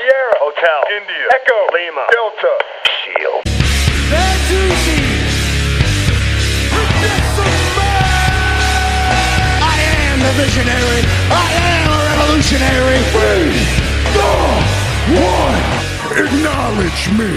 Sierra Hotel India Echo Lima Delta Shield. That's easy. I am the visionary. I am a revolutionary. 3, 2, 1. Acknowledge me.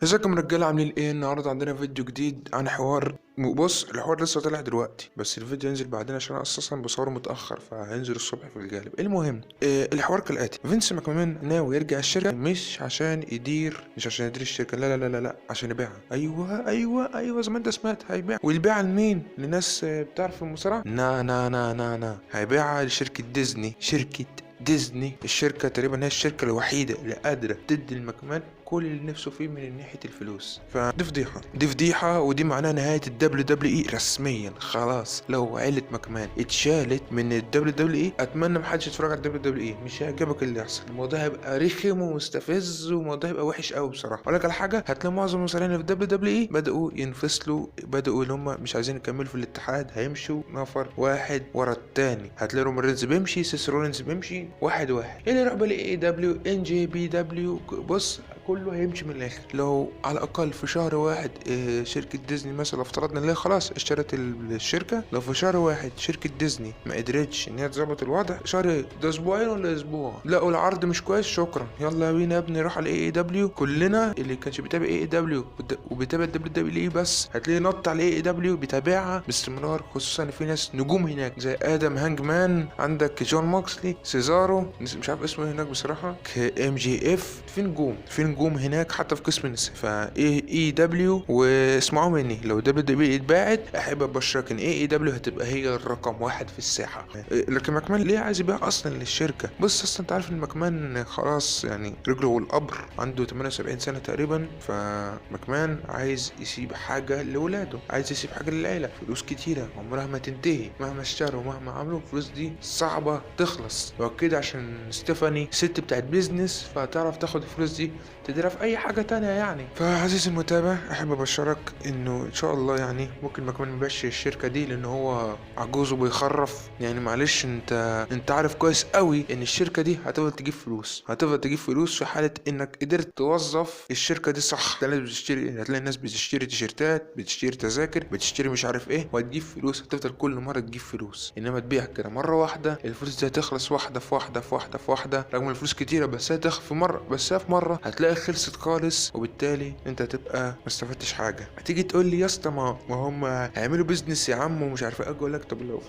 ازيكم رجاله، عاملين ايه؟ النهارده عندنا فيديو جديد عن حوار. بص، الحوار لسه طالع دلوقتي بس الفيديو ينزل بعدين عشان انا اساسا بصوره متاخر فهينزل الصبح في الغالب. المهم الحوار كالاتي: فينس ماكمان ناوي يرجع الشركه مش عشان يدير الشركه، لا عشان يبيعها. ايوه زي ما انت سمعت، هيبيع. ويبيعها لمين؟ لناس بتعرف المصارعه؟ نا هيبيعها لشركه ديزني. الشركة تقريبا هي الشركة الوحيدة اللي قادرة تدي المكمان كل اللي نفسه فيه من ناحية الفلوس. فدي فضيحة ودي معناها نهاية WWE رسميا. خلاص، لو عيلة مكمان اتشالت من WWE اتمنى محدش يتفرج على WWE، مش هيعجبك اللي يحصل. الموضوع هيبقى رخم ومستفز والموضوع هيبقى وحش قوي بصراحة. اقول لك على حاجة، هتلاقي معظم المصارعين في WWE بدأوا ينفصلوا، بدأوا ان هم مش عايزين يكملوا في الاتحاد، هيمشوا نفر واحد ورا التاني. هتلاقي رومان رينز بيمشي، سيس رولينز بيمشي واحد اللي يروح بقى AEW NJPW. بص، كله هيمشي من الاخر. لو على الاقل في شهر واحد شركة ديزني مثلا افترضنا ان هي خلاص اشترت الشركة، لو في شهر واحد شركة ديزني ما قدرتش ان هي تظبط الوضع، شهر ده اسبوعين ولا اسبوع، لقوا العرض مش كويس، شكرا يلا بينا يا ابني روح على AEW. كلنا اللي كانش بيتابع AEW وبيتابع WWE بس هتلاقيه نط على AEW بيتابعها باستمرار، خصوصا ان في ناس نجوم هناك زي ادم هانجمان، عندك جون موكسلي، سيزارو، مش عارف اسمه هناك بصراحة، MJF. في نجوم هناك حتى في قسم النساء. فا AEW واسمعوا مني، لو WWE اتباعت احب ابشرك ان AEW هتبقى هي الرقم واحد في الساحة. لكن ماكمان ليه عايز يبيع اصلا للشركة؟ بص، اصلا انت عارف ان ماكمان خلاص يعني رجله والقبر، عنده 78 سنة تقريبا. فماكمان عايز يسيب حاجة لولاده، عايز يسيب حاجة للعيلة، فلوس كتيرة عمرها ما تنتهي، مهما اشتروا مهما عملوا الفلوس دي صعبة تخلص. واكيد عشان ستيفاني ست بتاعت بيزنس فتعرف تاخد الفلوس دي تديرها في اي حاجة تانية يعني. فعزيزي المتابع، احب ابشرك انه ان شاء الله يعني ممكن ماكمان مبيعش الشركة دي لان هو عجوز وبيخرف. يعني معلش، انت عارف كويس قوي ان الشركة دي هتفضل تجيب فلوس في حالة انك قدرت توظف الشركة دي صح. هتلاقي الناس بتشتري تيشيرتات، بتشتري تذاكر، بتشتري مش عارف ايه، وهتجيب فلوس، هتفضل كل مرة تجيب فلوس. انما تبيع كده مرة واحدة الفلوس دي هتخلص واحدة في واحدة رغم الفلوس كتيرة، بس هتخلص في مرة هتلاقي خلصت خالص، وبالتالي انت هتبقى ما استفدتش حاجة. هتيجي تقول لي يا اسطى ما هم هيعملوا بيزنس يا عم ومش عارف ايه. اقول لك طب لو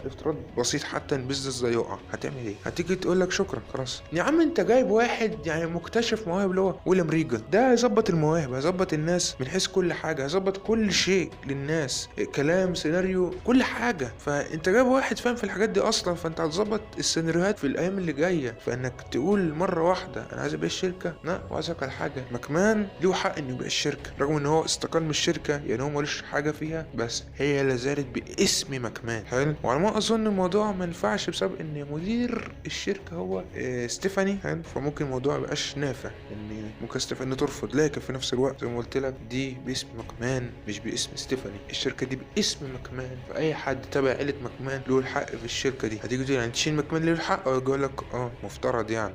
افترض بسيط حتى ان البيزنس ده يقع، هتعمل ايه؟ هتيجي تقول لك شكرا خلاص يا عم، انت جايب واحد يعني مكتشف مواهب اللي هو ويليام ريجل، ده هيظبط المواهب، هيظبط الناس من حيث كل حاجة، هيظبط كل شيء للناس، كلام، سيناريو، كل حاجة. فانت جايب واحد فاهم في الحاجات دي اصلا، فانت هتظبط السيناريوهات في الايام اللي جاية. فانك تقول مرة واحدة انا عايز ابيع الشركة، لا. وعايزك على حاجة، ماكمان له حق انه يبيع الشركة رغم ان هو استقال من الشركة، يعني هو ملوش حاجة فيها، بس هي لازالت باسم ماكمان. حلو. وعلى ما اظن الموضوع ما ينفعش بسبب ان مدير الشركة هو ستيفاني. حلو. فممكن الموضوع ميبقاش نافع ان ممكن ستيفاني ترفض، لكن في نفس الوقت زي ما قلت لك دي باسم ماكمان مش باسم ستيفاني. الشركة دي باسم ماكمان، فاي حد تبع عيلة ماكمان له الحق في الشركة دي. هتيجي تقول يعني تشيل ماكمان له الحق، او يقول لك مفترض يعني.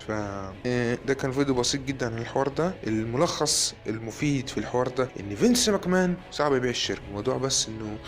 ده كان فيديو بسيط جدا عن الحوار ده. الملخص المفيد في الحوار ده ان فينس ماكمان صعب يبيع الشركة. الموضوع بس انه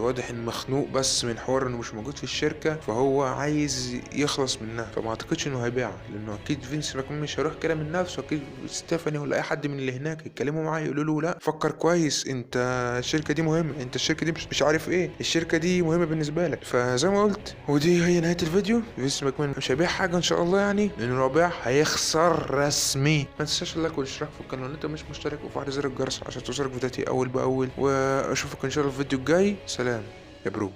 واضح انه مخنوق بس من حوار انه مش موجود في الشركة، فهو عايز يخلص منها. فما اعتقدش انه هيبيعها، لانه اكيد فينس ماكمان مش هيروح كلام من نفسه. اكيد ستيفاني ولا اي حد من اللي هناك يتكلموا معاه يقولوا له لا فكر كويس، انت الشركة دي مهمة، انت الشركة دي مش عارف ايه، الشركة دي مهمة بالنسبة لك. فزي ما قلت، ودي هي نهاية الفيديو. فينس ماكمان مش هيبيع حاجة ان شاء الله يعني، لانه لو بيع هيخسر رسمي. ما تنساش اللايك والاشتراك في القناة لو انت مش مشترك، وفعل زر الجرس عشان توصلك فيديوهاتي اول باول. واشوفك ان شاء الله في الفيديو الجاي. سلام يا برو.